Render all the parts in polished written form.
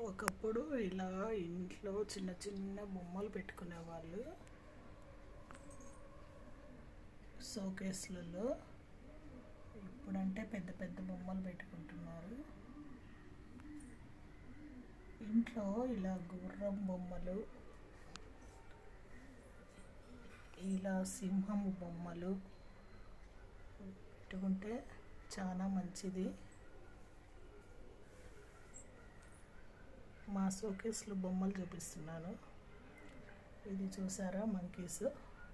ఒకప్పుడు ఇలా ఇంట్లో చిన్న చిన్న బొమ్మలు పెట్టుకునేవాళ్ళు షోకేస్లలో. ఇప్పుడంటే పెద్ద పెద్ద బొమ్మలు పెట్టుకుంటున్నారు. ఇంట్లో ఇలా గుర్రం బొమ్మలు, ఇలా సింహం బొమ్మలు పెట్టుకుంటే చాలా మంచిది. మా షోకేస్లో బొమ్మలు చూపిస్తున్నాను. ఇది చూసారా, మంకీస్.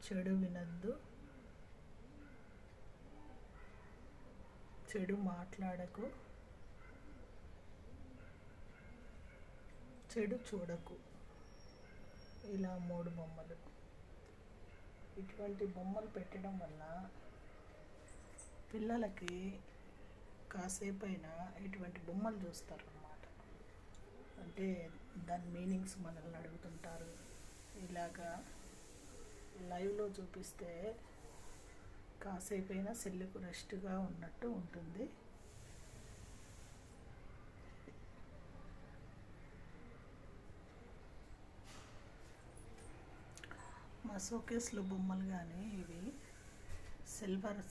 చెడు వినద్దు, చెడు మాట్లాడకు, చెడు చూడకు. ఇలా 3 బొమ్మలు. ఇటువంటి బొమ్మలు పెట్టడం వల్ల పిల్లలకి కాసేపైనా ఇటువంటి బొమ్మలు చూస్తారు అన్నమాట. అంటే దాని మీనింగ్స్ మనల్ని అడుగుతుంటారు. ఇలాగా లైవ్లో చూపిస్తే కాసేపైనా సెల్లుకు రెస్ట్గా ఉన్నట్టు ఉంటుంది. మా షోకేస్లో బొమ్మలు కానీ ఇవి సిల్వర్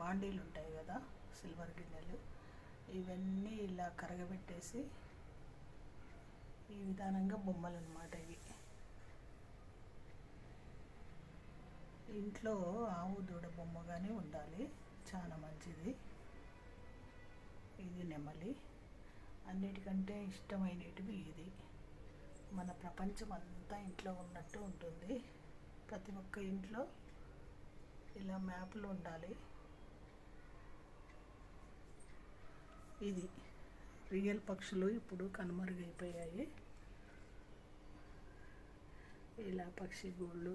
బాండీలు ఉంటాయి కదా, సిల్వర్ గిన్నెలు, ఇవన్నీ ఇలా కరగబెట్టేసి ఈ విధానంగా బొమ్మలు అన్నమాట. ఇవి ఇంట్లో ఆవు దూడ బొమ్మ కానీ ఉండాలి, చాలా మంచిది. ఇది నెమలి. అన్నిటికంటే ఇష్టమైనటివి ఇది. మన ప్రపంచం అంతా ఇంట్లో ఉన్నట్టు ఉంటుంది. ప్రతి ఒక్క ఇంట్లో ఇలా మ్యాప్లు ఉండాలి. ఇది రియల్ పక్షులు ఇప్పుడు కనుమరుగైపోయాయి. ఇలా పక్షి గూళ్ళు,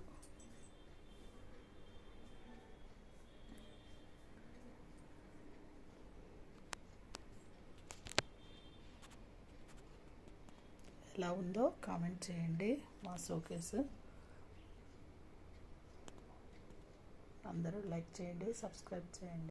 ఎలా ఉందో కామెంట్ చేయండి. మా షోకేస్ అందరూ లైక్ చేయండి, సబ్స్క్రైబ్ చేయండి.